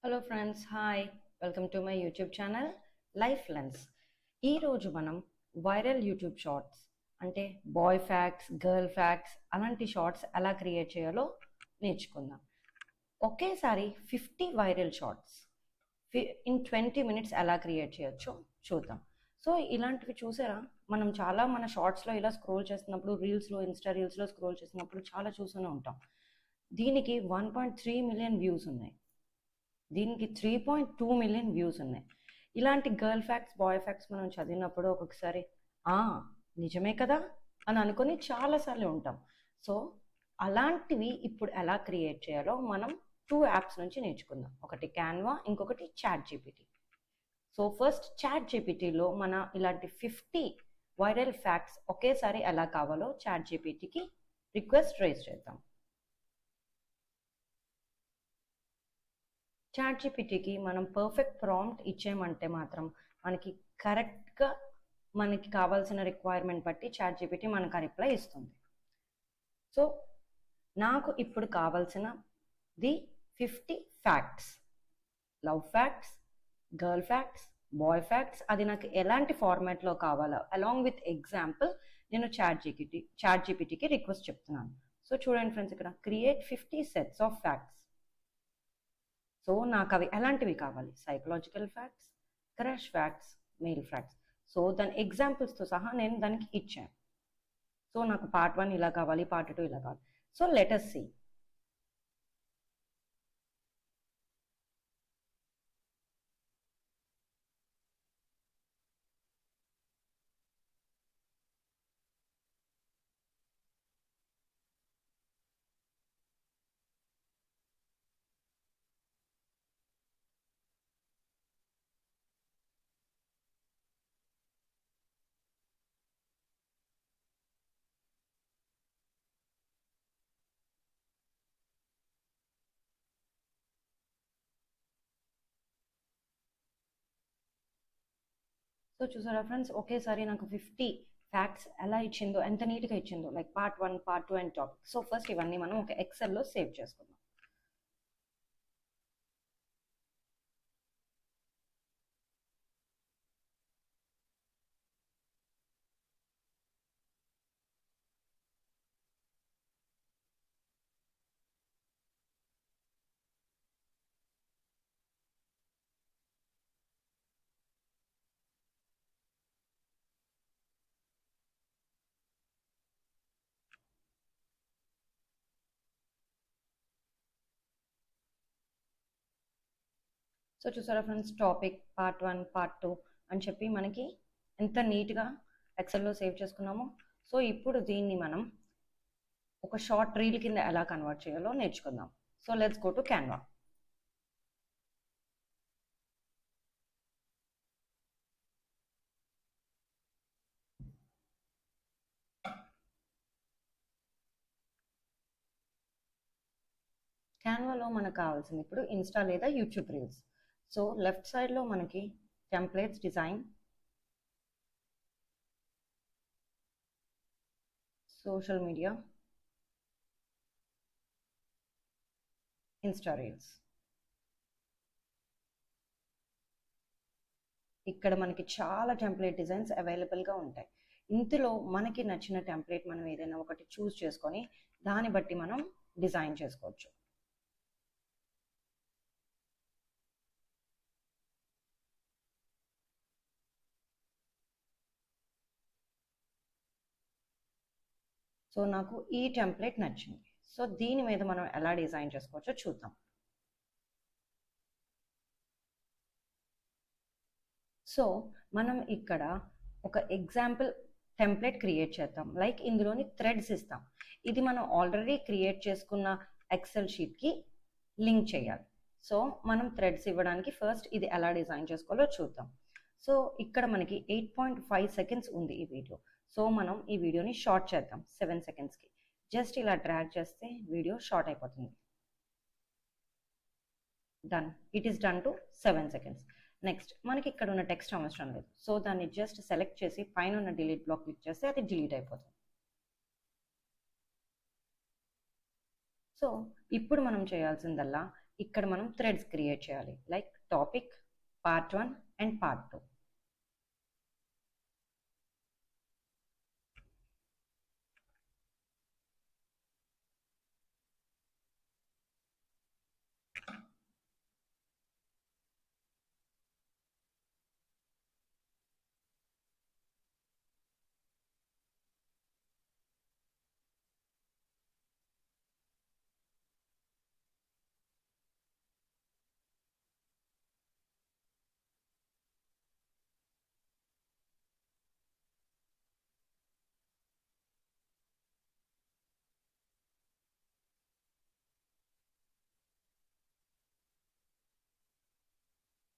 Hello friends, hi. Welcome to my YouTube channel life lens. ఈరోజు మనం viral YouTube shorts అంటే bye facts, girl facts అలాంటి shorts ఎలా create చేయాలో నేర్చుకుందాం. ఒకేసారి 50 వైరల్ షార్ట్స్ ఇన్ 20 మినిట్స్ ఎలా క్రియేట్ చేయొచ్చో చూద్దాం. సో ఇలాంటివి చూసారా, మనం చాలా మన షార్ట్స్లో ఇలా స్క్రోల్ చేస్తున్నప్పుడు, రీల్స్లో, ఇన్స్టా రీల్స్లో స్క్రోల్ చేసినప్పుడు చాలా చూస్తూనే ఉంటాం. దీనికి 1.3 మిలియన్ వ్యూస్ ఉన్నాయి, దీనికి 3.2 మిలియన్ వ్యూస్ ఉన్నాయి. ఇలాంటి గర్ల్ ఫ్యాక్ట్స్, బాయ్ ఫ్యాక్ట్స్ మనం చదివినప్పుడు ఒక్కొక్కసారి నిజమే కదా అని అనుకొని చాలాసార్లు ఉంటాం. సో అలాంటివి ఇప్పుడు ఎలా క్రియేట్ చేయాలో మనం 2 యాప్స్ నుంచి నేర్చుకుందాం. ఒకటి క్యాన్వా, ఇంకొకటి chat GPT. So first chat జీపీటీలో మన ఇలాంటి 50 వైరల్ ఫ్యాక్ట్స్ ఒకేసారి ఎలా కావాలో చాట్ జీపీటీకి రిక్వెస్ట్ రైజ్ చేద్దాం. చాట్ జీపీటీకి మనం పర్ఫెక్ట్ ప్రాంప్ట్ ఇచ్చేయమంటే మాత్రం మనకి కరెక్ట్గా మనకి కావాల్సిన రిక్వైర్మెంట్ బట్టి చాట్ జీపీటీ మనకు ఆ రిప్లై ఇస్తుంది. సో నాకు ఇప్పుడు కావాల్సినది 50 facts, love facts, girl facts, boy facts. అది నాకు ఎలాంటి ఫార్మాట్లో కావాలో అలాంగ్ విత్ ఎగ్జాంపుల్ నేను చాట్ జీపీటీకి రిక్వెస్ట్ చెప్తున్నాను. సో చూడండి ఫ్రెండ్స్, ఇక్కడ create 50 sets of facts. So నాకు అవి ఎలాంటివి కావాలి? Psychological facts, crush facts, male facts. So దాని ఎగ్జాంపుల్స్తో సహా నేను దానికి ఇచ్చాను. సో నాకు పార్ట్ 1 ఇలా కావాలి, పార్ట్ 2 ఇలా కావాలి. So let us see. So చూసారా ఫ్రెండ్స్, ఒకేసారి నాకు 50 ఫ్యాక్ట్స్ ఎలా ఇచ్చిందో, ఎంత నీట్గా ఇచ్చిందో, like part 1, part 2 and topic. So first ఇవన్నీ మనం ఒక ఎక్సెల్లో సేవ్ చేసుకుందాం. సో చూసారా ఫ్రెండ్స్, టాపిక్, పార్ట్ 1, పార్ట్ 2 అని చెప్పి మనకి ఎంత నీట్గా ఎక్సెల్లో సేవ్ చేసుకున్నామో. సో ఇప్పుడు దీన్ని మనం ఒక షార్ట్ రీల్ కింద ఎలా కన్వర్ట్ చేయాలో నేర్చుకుందాం. So let's go to Canva. క్యాన్వాలో మనకు కావాల్సింది ఇప్పుడు ఇన్స్టా లేదా యూట్యూబ్ రీల్స్. సో లెఫ్ట్ సైడ్లో మనకి templates, design, social media, Insta reels. ఇక్కడ మనకి చాలా టెంప్లెట్ డిజైన్స్ అవైలబుల్గా ఉంటాయి. ఇందులో మనకి నచ్చిన టెంప్లెట్ మనం ఏదైనా ఒకటి చూస్ చేసుకొని దాన్ని బట్టి మనం డిజైన్ చేసుకోవచ్చు. సో నాకు ఈ టెంప్లెట్ నచ్చింది. సో దీని మీద మనం ఎలా డిజైన్ చేసుకోవచ్చో చూద్దాం. సో మనం ఇక్కడ ఒక ఎగ్జాంపుల్ టెంప్లెట్ క్రియేట్ చేద్దాం. లైక్ ఇందులోని థ్రెడ్స్ ఇస్తాం. ఇది మనం ఆల్రెడీ క్రియేట్ చేసుకున్న ఎక్సెల్ షీట్కి లింక్ చేయాలి. సో మనం థ్రెడ్స్ ఇవ్వడానికి ఫస్ట్ ఇది ఎలా డిజైన్ చేసుకోవాలో చూద్దాం. సో ఇక్కడ మనకి 8.5 సెకండ్స్ ఉంది ఈ వీడియో. సో మనం ఈ వీడియోని షార్ట్ చేద్దాం 7 సెకండ్స్కి. జస్ట్ ఇలా డ్రాగ్ చేస్తే వీడియో షార్ట్ అయిపోతుంది. Done, it is done to 7 seconds. Next మనకి ఇక్కడ ఉన్న టెక్స్ట్ అవసరం లేదు. సో దాన్ని జస్ట్ సెలెక్ట్ చేసి పైన ఉన్న డిలీట్ బ్లాక్ క్లిక్ చేస్తే అది డిలీట్ అయిపోతుంది. సో ఇప్పుడు మనం చేయాల్సిందల్లా ఇక్కడ మనం థ్రెడ్స్ క్రియేట్ చేయాలి, like topic, part 1 and part 2.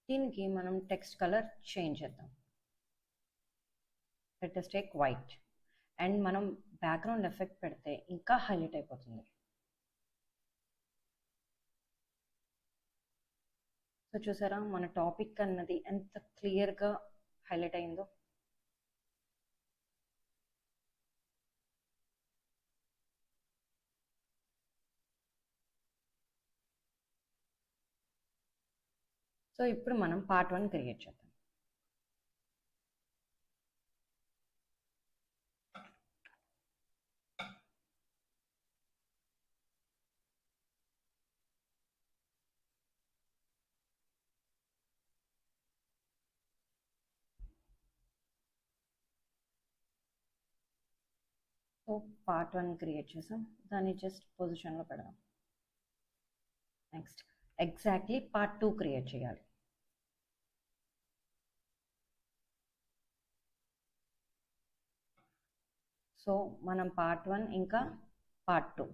దీనికి మనం టెక్స్ట్ కలర్ చేంజ్ చేద్దాం. Let us take white. And మనం బ్యాక్గ్రౌండ్ ఎఫెక్ట్ పెడితే ఇంకా హైలైట్ అయిపోతుంది. సో చూసారా మన టాపిక్ అన్నది ఎంత క్లియర్గా హైలైట్ అయిందో. సో ఇప్పుడు మనం పార్ట్ 1 క్రియేట్ చేద్దాం. సో పార్ట్ 1 క్రియేట్ చేసాం, దాన్ని జస్ట్ పొజిషన్లో పెడదాం. నెక్స్ట్ ఎగ్జాక్ట్లీ పార్ట్ 2 క్రియేట్ చేయాలి. సో మనం పార్ట్ 1 ఇంకా పార్ట్ 2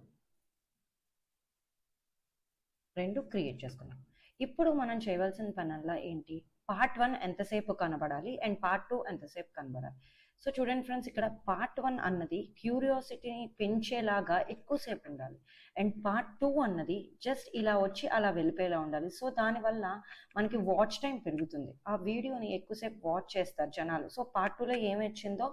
రెండు క్రియేట్ చేసుకున్నాం. ఇప్పుడు మనం చేయవలసిన పనల్లా ఏంటి, పార్ట్ 1 ఎంతసేపు కనబడాలి అండ్ పార్ట్ 2 ఎంతసేపు కనబడాలి. సో చూడండి ఫ్రెండ్స్, ఇక్కడ పార్ట్ 1 అన్నది క్యూరియాసిటీని పెంచేలాగా ఎక్కువసేపు ఉండాలి అండ్ పార్ట్ 2 అన్నది జస్ట్ ఇలా వచ్చి అలా వెళ్ళిపోయేలా ఉండాలి. సో దానివల్ల మనకి వాచ్ టైం పెరుగుతుంది, ఆ వీడియోని ఎక్కువసేపు వాచ్ చేస్తారు జనాలు. సో పార్ట్ 2లో ఏమి వచ్చిందో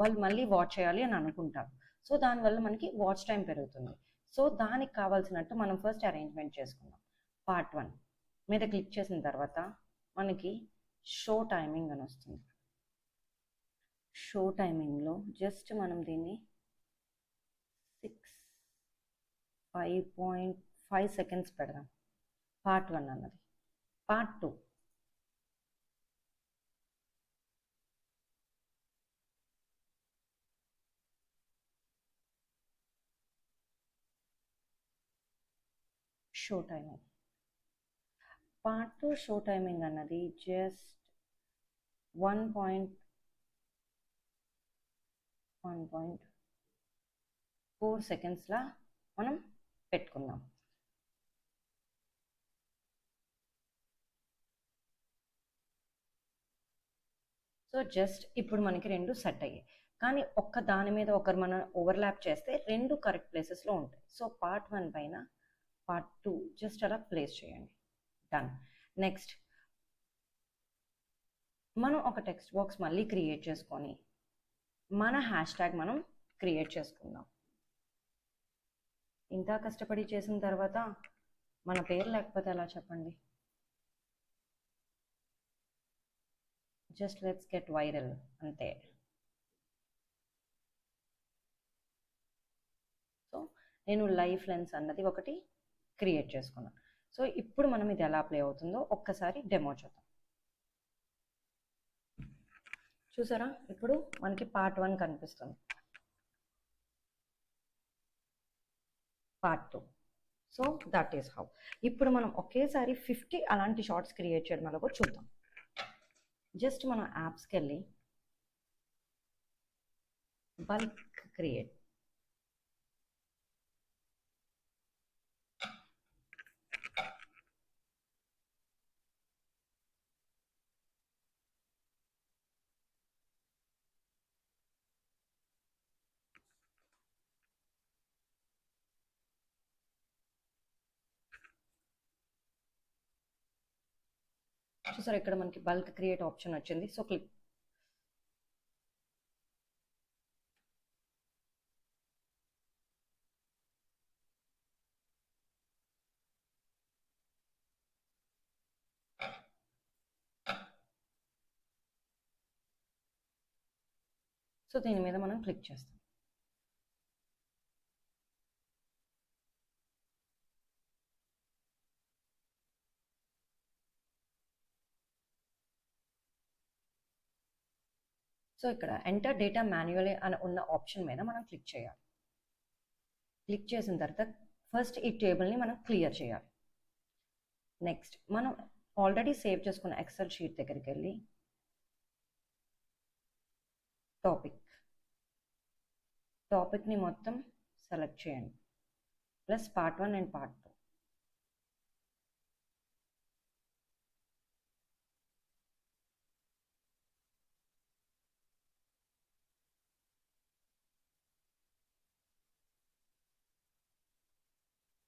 వాళ్ళు మళ్ళీ వాచ్ చేయాలి అని అనుకుంటారు. సో దానివల్ల మనకి వాచ్ టైం పెరుగుతుంది. సో దానికి కావాల్సినట్టు మనం ఫస్ట్ అరేంజ్మెంట్ చేసుకుందాం. పార్ట్ 1 మీద క్లిక్ చేసిన తర్వాత మనకి షో టైమింగ్ అని వస్తుంది. షో టైమింగ్లో జస్ట్ మనం దీన్ని 5.5 సెకండ్స్ పెడదాం. పార్ట్ 1 అన్నది. Part 2 show timing. Part 2 show timing అన్నది జస్ట్ 1.4 సెకండ్స్లా మనం పెట్టుకుందాం. సో జస్ట్ ఇప్పుడు మనకి రెండు సెట్ అయ్యాయి, కానీ ఒక్క దాని మీద ఒకరు మనం ఓవర్లాప్ చేస్తే రెండు కరెక్ట్ ప్లేసెస్లో ఉంటాయి. సో పార్ట్ 1 పైన పార్ట్ 2 జస్ట్ అలా ప్లేస్ చేయండి. డన్. నెక్స్ట్ మనం ఒక టెక్స్ట్ బాక్స్ మళ్ళీ క్రియేట్ చేసుకొని మన హ్యాష్ ట్యాగ్ మనం క్రియేట్ చేసుకుందాం. ఇంత కష్టపడి చేసిన తర్వాత మన పేరు లేకపోతే ఎలా చెప్పండి. జస్ట్ లెట్స్ గెట్ వైరల్ అంతే. సో నేను లైఫ్ లెన్స్ అన్నది ఒకటి క్రియేట్ చేసుకున్నాను. సో ఇప్పుడు మనం ఇది ఎలా ప్లే అవుతుందో ఒక్కసారి డెమో చూద్దాం. చూసారా, ఇప్పుడు మనకి పార్ట్ 1 కనిపిస్తుంది, part 2. So that is how. ఇప్పుడు మనం ఒకేసారి 50 అలాంటి షార్ట్స్ క్రియేట్ చేయడం వల్ల కూడా చూద్దాం. జస్ట్ మనం యాప్స్కి వెళ్ళి బల్క్ క్రియేట్, చూసారా ఇక్కడ మనకి బల్క్ క్రియేట్ ఆప్షన్ వచ్చింది. So click. సో దీని మీద మనం క్లిక్ చేస్తాం. సో ఇక్కడ ఎంటర్ డేటా మాన్యువల్లీ అని ఉన్న ఆప్షన్ మీద మనం క్లిక్ చేయాలి. క్లిక్ చేసిన తర్వాత ఫస్ట్ ఈ టేబుల్ని మనం క్లియర్ చేయాలి. నెక్స్ట్ మనం ఆల్రెడీ సేవ్ చేసుకున్న ఎక్సెల్ షీట్ దగ్గరికి వెళ్ళి టాపిక్ని మొత్తం సెలెక్ట్ చేయండి, plus part 1 and part 2.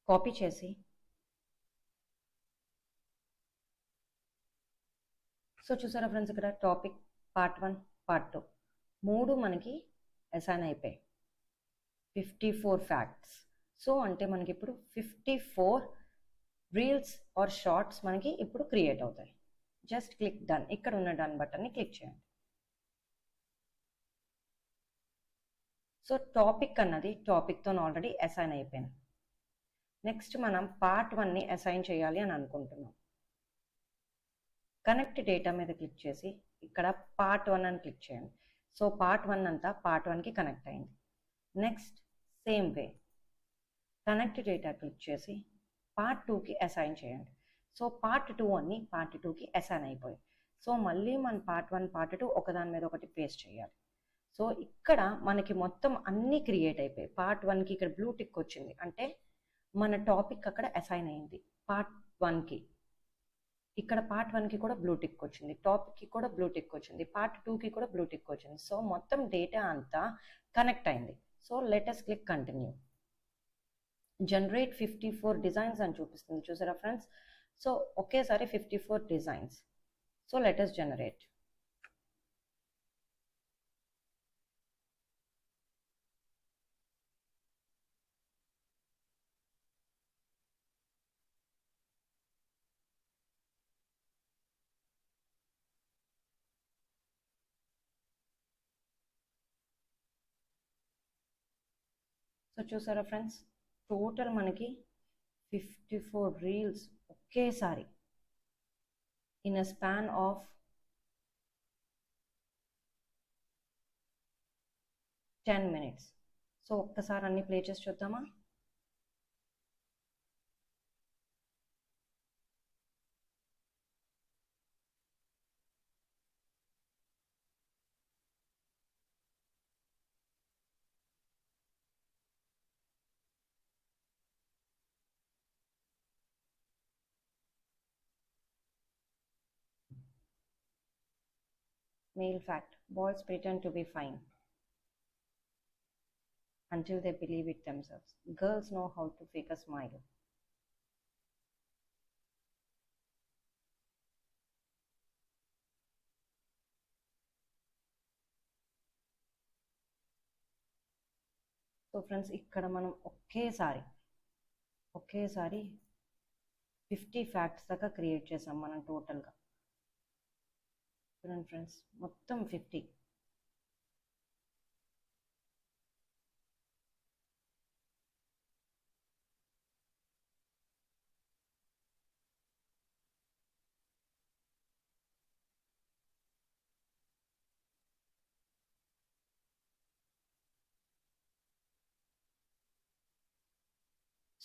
Copy చేసి సో చూసారా ఫ్రెండ్స్, ఇక్కడ టాపిక్ పార్ట్ 1 పార్ట్ 2 మూడు మనకి అసైన్ అయిపోయాయి. 54 ఫ్యాక్ట్స్. సో అంటే మనకి ఇప్పుడు 54 రీల్స్ ఆర్ షార్ట్స్ మనకి ఇప్పుడు క్రియేట్ అవుతాయి. Just click done. ఇక్కడ ఉన్న డన్ బటన్ని క్లిక్ చేయండి. సో టాపిక్ అన్నది టాపిక్తో ఆల్రెడీ అసైన్ అయిపోయింది. నెక్స్ట్ మనం పార్ట్ 1ని అసైన్ చేయాలి అని అనుకుంటున్నాం. కనెక్ట్ డేటా మీద క్లిక్ చేసి ఇక్కడ పార్ట్ 1 అని క్లిక్ చేయండి. సో పార్ట్ 1 అంతా పార్ట్ 1కి కనెక్ట్ అయింది. Next same way connect data click చేసి పార్ట్ 2కి అసైన్ చేయండి. సో పార్ట్ 2 అన్ని పార్ట్ 2కి అసైన్ అయిపోయాయి. సో మళ్ళీ మన పార్ట్ 1 పార్ట్ 2 ఒకదాని మీద ఒకటి పేస్ట్ చేయాలి. సో ఇక్కడ మనకి మొత్తం అన్నీ క్రియేట్ అయిపోయాయి. పార్ట్ 1కి ఇక్కడ బ్లూ టిక్ వచ్చింది, అంటే మన టాపిక్ అక్కడ అసైన్ అయింది. పార్ట్ 1కి ఇక్కడ పార్ట్ 1కి కూడా బ్లూ టిక్ వచ్చింది, టాపిక్కి కూడా బ్లూ టిక్ వచ్చింది, పార్ట్ 2కి కూడా బ్లూ టిక్ వచ్చింది. సో మొత్తం డేటా అంతా కనెక్ట్ అయింది. So let us click continue. Generate 54 designs అని చూపిస్తుంది, చూసారా ఫ్రెండ్స్. సో ఒకేసారి 54 designs. So let us generate. So చూసారా ఫ్రెండ్స్, టోటల్ మనకి 54 రీల్స్ ఒకేసారి in a span of 10 minutes. So ఒక్కసారి అన్ని ప్లే చేసి చూద్దామా. Male fact: boys pretend to be fine until they believe it themselves. Girls know how to fake a smile. So friends, ఇక్కడ మనం ఒకేసారి 50 facts దాకా క్రియేట్ చేసాం మనం టోటల్గా. చూడండి ఫ్రెండ్స్, మొత్తం 50.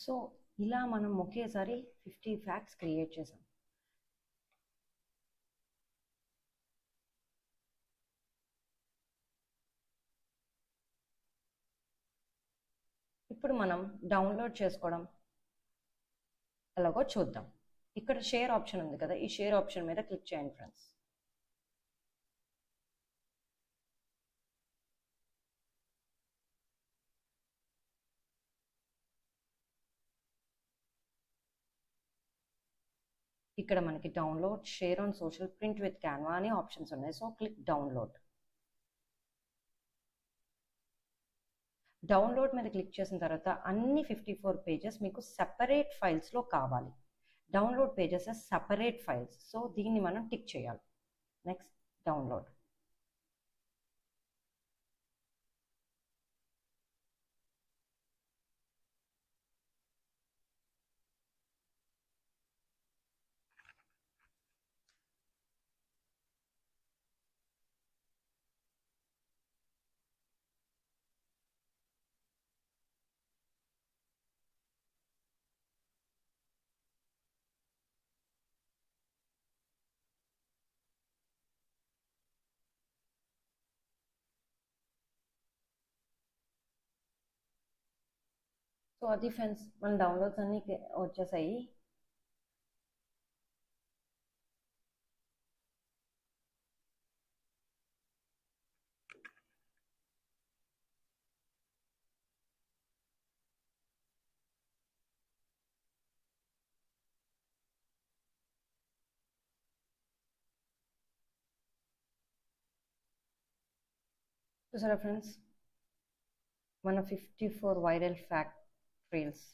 సో ఇలా మనం ఒకేసారి 50 ఫ్యాక్ట్స్ క్రియేట్ చేసాం. ఇప్పుడు మనం డౌన్లోడ్ చేసుకోవడం ఎలాగో చూద్దాం. ఇక్కడ షేర్ ఆప్షన్ ఉంది కదా, ఈ షేర్ ఆప్షన్ మీద క్లిక్ చేయండి ఫ్రెండ్స్. ఇక్కడ మనకి download, share on social, print with Canva అనే ఆప్షన్స్ ఉన్నాయి. So click download. డౌన్లోడ్ మీద క్లిక్ చేసిన తర్వాత అన్ని 54 పేజెస్ మీకు సెపరేట్ ఫైల్స్లో కావాలి. Download pages separate files. So దీన్ని మనం టిక్ చేయాలి. Next download. సో అది ఫ్రెండ్స్, మన డౌన్లోడ్స్ అన్నీ వచ్చేసాయి. చూసారా ఫ్రెండ్స్, మన 54 viral fact reels.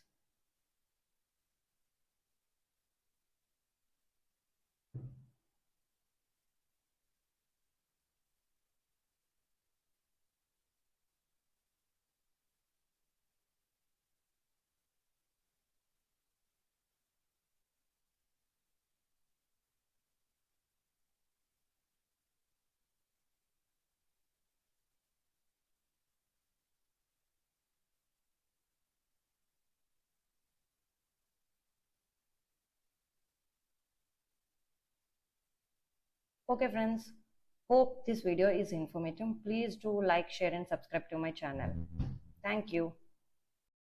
Okay friends, hope this video is informative. Please do like, share and subscribe to my channel. Thank you.